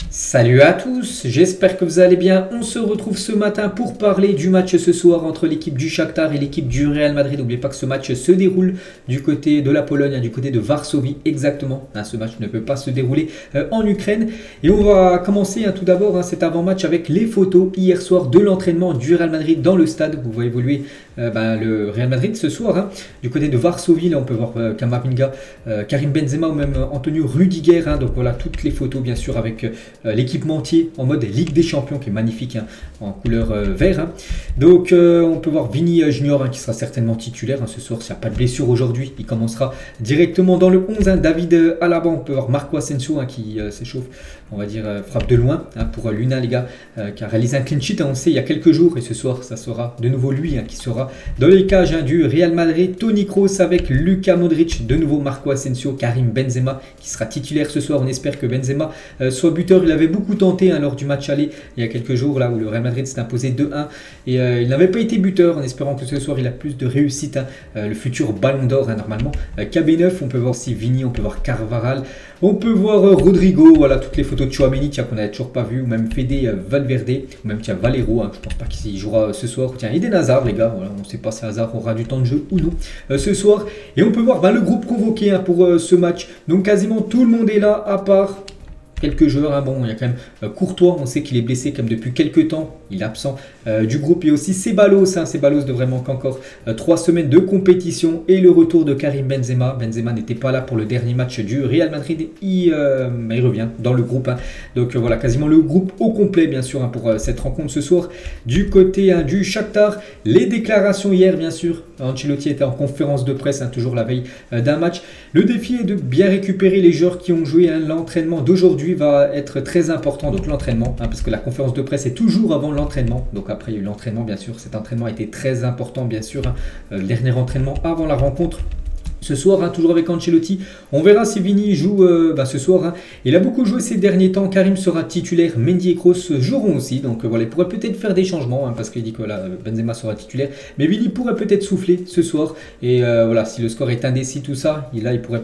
Salut à tous, j'espère que vous allez bien. On se retrouve ce matin pour parler du match ce soir entre l'équipe du Shakhtar et l'équipe du Real Madrid. N'oubliez pas que ce match se déroule du côté de la Pologne, du côté de Varsovie exactement. Ce match ne peut pas se dérouler en Ukraine. Et on va commencer tout d'abord cet avant-match avec les photos hier soir de l'entraînement du Real Madrid dans le stade. Vous voyez évoluer le Real Madrid ce soir. Du côté de Varsovie, là on peut voir Kamavinga, Karim Benzema ou même Antonio Rudiger. Donc voilà toutes les photos bien sûr avec l'équipementier en mode Ligue des Champions qui est magnifique en couleur vert. Donc on peut voir Vini Junior qui sera certainement titulaire ce soir s'il n'y a pas de blessure aujourd'hui. Il commencera directement dans le 11. David Alaba, on peut voir Marco Asensio qui s'échauffe, on va dire frappe de loin pour Luna les gars, qui a réalisé un clean sheet on sait il y a quelques jours, et ce soir ça sera de nouveau lui qui sera dans les cages du Real Madrid. Toni Kroos avec Luka Modric, de nouveau Marco Asensio, Karim Benzema qui sera titulaire ce soir. On espère que Benzema soit buteur. Il avait beaucoup tenté lors du match aller il y a quelques jours là où le Real Madrid s'est imposé 2-1 et il n'avait pas été buteur, en espérant que ce soir il a plus de réussite, le futur ballon d'or normalement. KB9, on peut voir aussi Vini, on peut voir Carvajal, on peut voir Rodrigo, voilà toutes les photos de Tchouaméni qu'on n'avait toujours pas vu, ou même Fede Valverde, ou même Valero, je pense pas qu'il jouera ce soir. Tiens, Eden Hazard les gars, voilà, on ne sait pas si Hazard aura du temps de jeu ou non ce soir. Et on peut voir le groupe convoqué pour ce match, donc quasiment tout le monde est là à part quelques joueurs. Bon, il y a quand même Courtois, on sait qu'il est blessé comme depuis quelques temps, il est absent du groupe. Il y a aussi Ceballos, Ceballos devrait manquer encore 3 semaines de compétition, et le retour de Karim Benzema. Benzema n'était pas là pour le dernier match du Real Madrid, il revient dans le groupe. Donc voilà, quasiment le groupe au complet bien sûr pour cette rencontre ce soir. Du côté du Shakhtar, les déclarations hier bien sûr, Ancelotti était en conférence de presse, toujours la veille d'un match. Le défi est de bien récupérer les joueurs qui ont joué. L'entraînement d'aujourd'hui va être très important, donc l'entraînement, parce que la conférence de presse est toujours avant l'entraînement. Donc après il y a eu l'entraînement bien sûr, cet entraînement a été très important bien sûr, le dernier entraînement avant la rencontre. Ce soir, toujours avec Ancelotti, on verra si Vini joue ce soir. Il a beaucoup joué ces derniers temps. Karim sera titulaire, Mendy et Kroos joueront aussi. Donc voilà, il pourrait peut-être faire des changements parce qu'il dit que Benzema sera titulaire. Mais Vini pourrait peut-être souffler ce soir. Et voilà, si le score est indécis, tout ça, il pourrait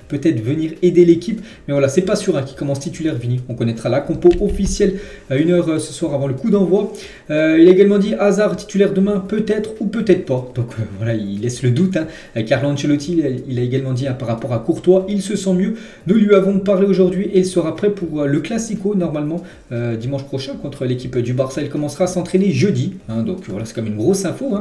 peut-être venir aider l'équipe, mais voilà, c'est pas sûr qui commence titulaire Vini. On connaîtra la compo officielle à 1h ce soir avant le coup d'envoi. Il a également dit Hazard titulaire demain, peut-être ou peut-être pas. Donc voilà, il laisse le doute. Carlo Ancelotti, il a également dit par rapport à Courtois, il se sent mieux. Nous lui avons parlé aujourd'hui et il sera prêt pour le Classico normalement dimanche prochain contre l'équipe du Barça. Il commencera à s'entraîner jeudi. Donc voilà, c'est comme une grosse info.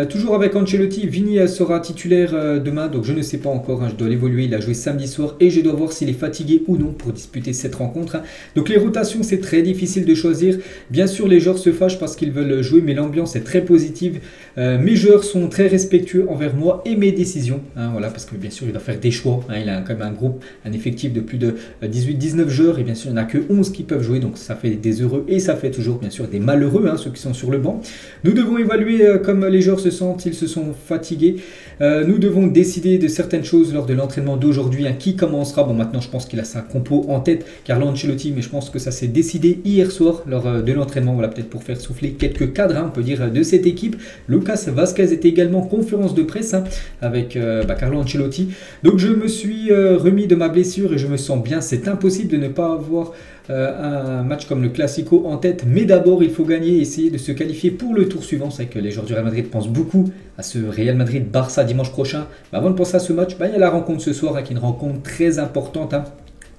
Toujours avec Ancelotti, Vini sera titulaire demain, donc je ne sais pas encore. Je dois l'évoluer. Il a joué samedi soir et je dois voir s'il est fatigué ou non pour disputer cette rencontre. Donc les rotations, c'est très difficile de choisir. Bien sûr, les joueurs se fâchent parce qu'ils veulent jouer, mais l'ambiance est très positive. Mes joueurs sont très respectueux envers moi et mes décisions. Voilà, parce que bien sûr, il doit faire des choix. Il a quand même un groupe, un effectif de plus de 18-19 joueurs, et bien sûr, il n'y en a que 11 qui peuvent jouer. Donc ça fait des heureux et ça fait toujours bien sûr des malheureux, ceux qui sont sur le banc. Nous devons évaluer comme les joueurs se sentent, ils se sont fatigués. Nous devons décider de certaines choses lors de l'entraînement d'aujourd'hui. Qui commencera? Bon, maintenant je pense qu'il a sa compo en tête, Carlo Ancelotti, mais je pense que ça s'est décidé hier soir lors de l'entraînement. Voilà, peut-être pour faire souffler quelques cadres, on peut dire, de cette équipe. Lucas Vazquez était également en conférence de presse avec Carlo Ancelotti. Donc je me suis remis de ma blessure et je me sens bien. C'est impossible de ne pas avoir un match comme le Classico en tête, mais d'abord il faut gagner et essayer de se qualifier pour le tour suivant. C'est vrai que les joueurs du Real Madrid pensent beaucoup à ce Real Madrid-Barça dimanche prochain. Avant de penser à ce match, il y a la rencontre ce soir qui est une rencontre très importante.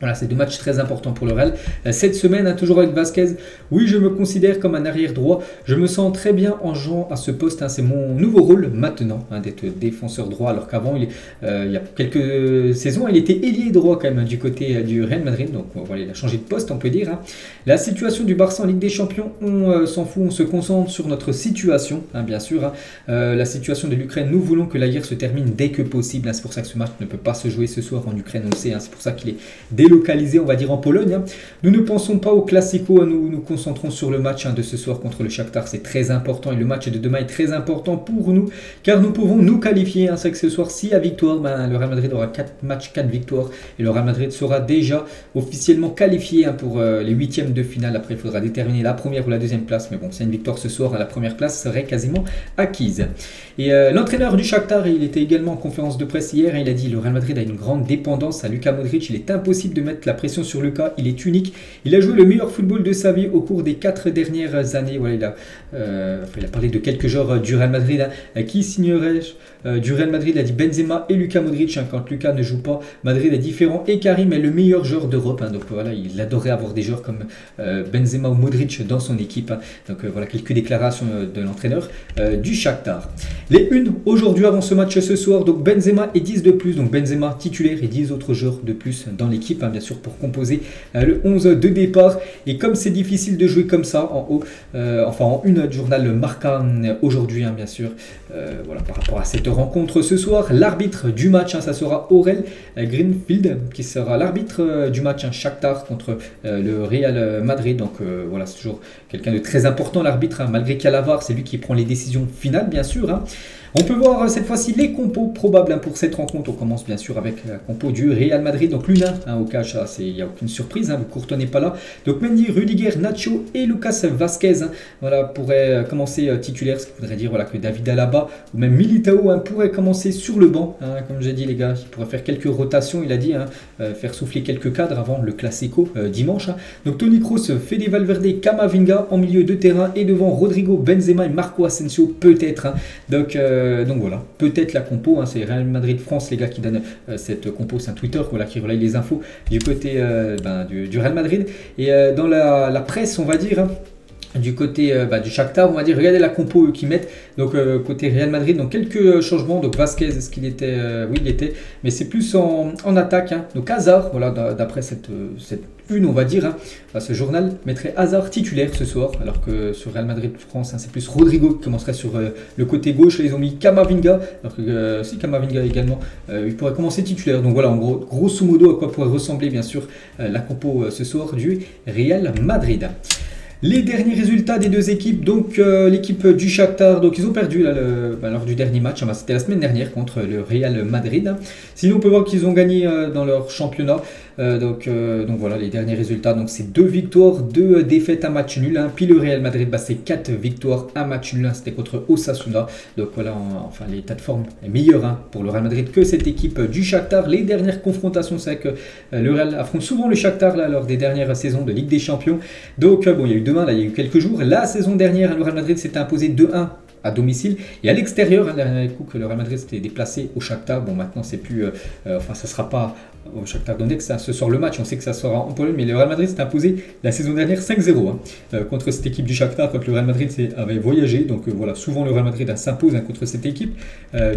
Voilà, c'est 2 matchs très importants pour le Real. Cette semaine, toujours avec Vazquez, oui, je me considère comme un arrière droit. Je me sens très bien en jouant à ce poste. C'est mon nouveau rôle maintenant, d'être défenseur droit, alors qu'avant, il y a quelques saisons, il était ailier droit quand même du côté du Real Madrid. Donc voilà, il a changé de poste, on peut dire. La situation du Barça en Ligue des Champions, on s'en fout, on se concentre sur notre situation, bien sûr. La situation de l'Ukraine, nous voulons que la guerre se termine dès que possible. C'est pour ça que ce match ne peut pas se jouer ce soir en Ukraine, on le sait. C'est pour ça qu'il est délocalisé, on va dire, en Pologne. Nous ne pensons pas au Classico, nous nous concentrons sur le match de ce soir contre le Shakhtar. C'est très important et le match de demain est très important pour nous car nous pouvons nous qualifier. C'est que ce soir, si la victoire, le Real Madrid aura 4 matchs, 4 victoires et le Real Madrid sera déjà officiellement qualifié pour les 8e de finale. Après, il faudra déterminer la première ou la deuxième place, mais bon, c'est une victoire ce soir, la première place serait quasiment acquise. Et l'entraîneur du Shakhtar, il était également en conférence de presse hier, il a dit le Real Madrid a une grande dépendance à Luka Modric, il est impossible de mettre la pression sur Lucas, il est unique. Il a joué le meilleur football de sa vie au cours des 4 dernières années. Voilà, il a parlé de quelques joueurs du Real Madrid qui signerait du Real Madrid. Il a dit Benzema et Luka Modric. Quand Lucas ne joue pas, Madrid est différent. Et Karim est le meilleur joueur d'Europe. Donc voilà, il adorait avoir des joueurs comme Benzema ou Modric dans son équipe. Donc voilà quelques déclarations de l'entraîneur du Shakhtar. Les unes aujourd'hui avant ce match ce soir. Donc Benzema et 10 de plus. Donc Benzema titulaire et 10 autres joueurs de plus dans l'équipe, bien sûr, pour composer le 11 de départ. Et comme c'est difficile de jouer comme ça en haut, enfin en une, journal Marca aujourd'hui, bien sûr, voilà, par rapport à cette rencontre ce soir, l'arbitre du match, ça sera Aurel Greenfield qui sera l'arbitre du match, Shakhtar contre le Real Madrid. Donc voilà, c'est toujours quelqu'un de très important, l'arbitre, malgré qu'à la VAR, c'est lui qui prend les décisions finales, bien sûr. On peut voir cette fois-ci les compos probables pour cette rencontre. On commence bien sûr avec la compo du Real Madrid. Donc l'une, au cash, il n'y a aucune surprise, vous Courtois n'est pas là. Donc Mendy, Rudiger, Nacho et Lucas Vazquez voilà, pourraient commencer titulaires. Ce qui voudrait dire voilà, que David Alaba ou même Militao pourrait commencer sur le banc. Comme j'ai dit les gars, il pourrait faire quelques rotations, il a dit, faire souffler quelques cadres avant le Classico dimanche. Donc Toni Kroos, Fede Valverde, Camavinga en milieu de terrain et devant Rodrigo, Benzema et Marco Asensio peut-être. Donc voilà, peut-être la compo, c'est Real Madrid France les gars qui donnent cette compo, c'est un Twitter voilà, qui relaye les infos du côté du Real Madrid. Et dans la presse on va dire, du côté du Shakhtar, on va dire, regardez la compo qu'ils mettent. Donc côté Real Madrid, donc quelques changements. Donc Vazquez, est-ce qu'il était oui, il était, mais c'est plus en attaque. Donc Hazard, voilà, d'après cette une, on va dire, ce journal mettrait Hazard titulaire ce soir, alors que sur Real Madrid France, c'est plus Rodrigo qui commencerait sur le côté gauche. Là, ils ont mis Camavinga, alors que si Camavinga également, il pourrait commencer titulaire. Donc voilà, en gros, grosso modo, à quoi pourrait ressembler bien sûr la compo ce soir du Real Madrid. Les derniers résultats des deux équipes, donc l'équipe du Shakhtar, donc ils ont perdu là, lors du dernier match, c'était la semaine dernière contre le Real Madrid. Sinon on peut voir qu'ils ont gagné dans leur championnat. Donc voilà les derniers résultats, donc c'est 2 victoires, 2 défaites, un match nul. Puis le Real Madrid, c'est 4 victoires, un match nul, c'était contre Osasuna. Donc voilà, enfin l'état de forme est meilleur pour le Real Madrid que cette équipe du Shakhtar. Les dernières confrontations, c'est que le Real affronte souvent le Shakhtar là, lors des dernières saisons de Ligue des Champions. Donc bon, il y a eu demain, là il y a eu quelques jours. La saison dernière, le Real Madrid s'était imposé 2-1 à domicile et à l'extérieur. Le dernier coup que le Real Madrid s'était déplacé au Shakhtar. Bon, maintenant c'est plus, enfin ça sera pas au Shakhtar Donetsk, ça ce soir le match, on sait que ça sera en Pologne, mais le Real Madrid s'est imposé la saison dernière 5-0 contre cette équipe du Shakhtar quand le Real Madrid avait voyagé. Donc voilà, souvent le Real Madrid s'impose contre cette équipe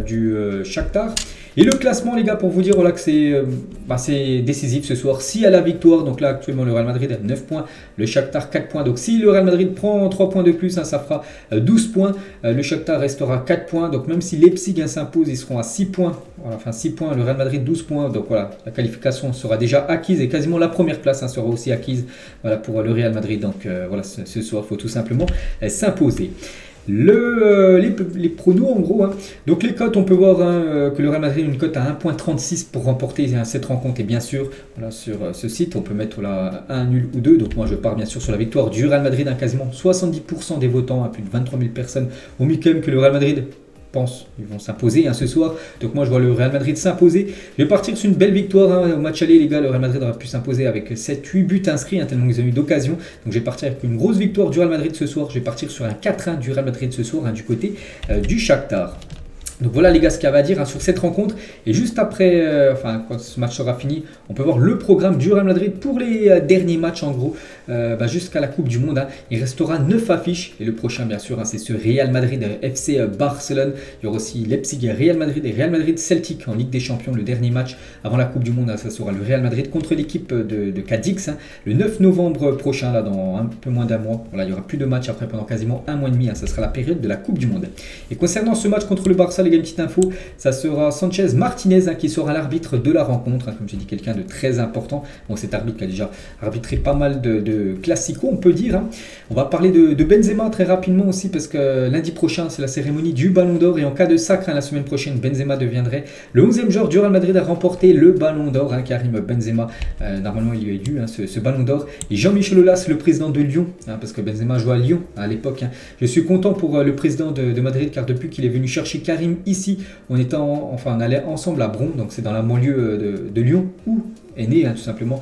du Shakhtar. Et le classement les gars, pour vous dire voilà, que c'est décisif ce soir. Si à la victoire, donc là actuellement le Real Madrid a 9 points, le Shakhtar 4 points. Donc si le Real Madrid prend 3 points de plus, ça fera 12 points. Le Shakhtar restera 4 points. Donc même si Leipzig s'impose, ils seront à 6 points. Voilà, enfin 6 points, le Real Madrid 12 points. Donc voilà, la qualification sera déjà acquise et quasiment la première place sera aussi acquise voilà, pour le Real Madrid. Donc voilà, ce soir, il faut tout simplement s'imposer. Les pronos en gros, donc les cotes, on peut voir que le Real Madrid a une cote à 1.36 pour remporter cette rencontre. Et bien sûr, voilà, sur ce site, on peut mettre là, 1 nul ou 2. Donc moi, je pars bien sûr sur la victoire du Real Madrid. Quasiment 70% des votants, plus de 23 000 personnes ont mis quand même que le Real Madrid ils vont s'imposer ce soir. Donc moi je vois le Real Madrid s'imposer. Je vais partir sur une belle victoire au match aller les gars. Le Real Madrid aura pu s'imposer avec 7-8 buts inscrits tellement ils ont eu d'occasion. Donc je vais partir avec une grosse victoire du Real Madrid ce soir. Je vais partir sur un 4-1 du Real Madrid ce soir du côté du Shakhtar. Donc voilà les gars ce qu'il y avait à dire sur cette rencontre. Et juste après, quand ce match sera fini, on peut voir le programme du Real Madrid pour les derniers matchs en gros, jusqu'à la Coupe du Monde. Il restera 9 affiches et le prochain bien sûr c'est ce Real Madrid FC Barcelone. Il y aura aussi Leipzig, Real Madrid et Real Madrid Celtic en Ligue des Champions. Le dernier match avant la Coupe du Monde, ça sera le Real Madrid contre l'équipe de Cadix le 9 novembre prochain, là dans un peu moins d'un mois. Voilà, il n'y aura plus de matchs après pendant quasiment un mois et demi. Ça sera la période de la Coupe du Monde. Et concernant ce match contre le Barça, les gars, une petite info, ça sera Sanchez Martinez qui sera l'arbitre de la rencontre, comme j'ai dit, quelqu'un de très important. Bon, cet arbitre qui a déjà arbitré pas mal de classicos, on peut dire. On va parler de Benzema très rapidement aussi, parce que lundi prochain, c'est la cérémonie du Ballon d'Or, et en cas de sacre, la semaine prochaine, Benzema deviendrait le 11e joueur du Real Madrid à remporter le Ballon d'Or. Karim Benzema, normalement, il lui a dû ce Ballon d'Or. Et Jean-Michel Aulas, le président de Lyon, parce que Benzema jouait à Lyon à l'époque. Je suis content pour le président de Madrid, car depuis qu'il est venu chercher Karim ici, on allait ensemble à Bron, donc c'est dans la banlieue de Lyon, où est né tout simplement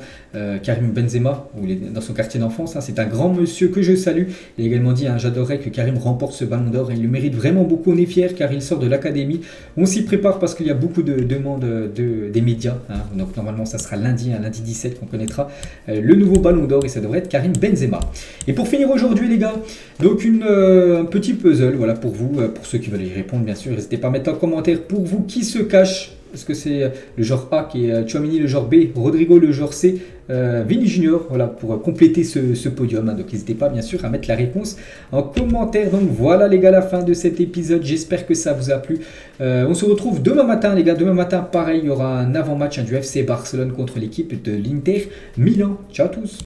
Karim Benzema, où il est dans son quartier d'enfance. Hein. C'est un grand monsieur que je salue. Il a également dit, hein, j'adorerais que Karim remporte ce ballon d'or. Il le mérite vraiment beaucoup. On est fiers car il sort de l'académie. On s'y prépare parce qu'il y a beaucoup de demandes des médias. Hein. Donc normalement, ça sera lundi 17 qu'on connaîtra le nouveau ballon d'or et ça devrait être Karim Benzema. Et pour finir aujourd'hui, les gars, donc un petit puzzle, voilà, pour vous, pour ceux qui veulent y répondre, bien sûr. N'hésitez pas à mettre en commentaire pour vous qui se cache. Est-ce que c'est le genre A qui est Tchouaméni, le genre B, Rodrigo, le genre C, Vini Junior, voilà, pour compléter ce podium. Hein. Donc n'hésitez pas bien sûr à mettre la réponse en commentaire. Donc voilà les gars, la fin de cet épisode. J'espère que ça vous a plu. On se retrouve demain matin les gars. Demain matin, pareil, il y aura un avant-match du FC Barcelone contre l'équipe de l'Inter Milan. Ciao à tous.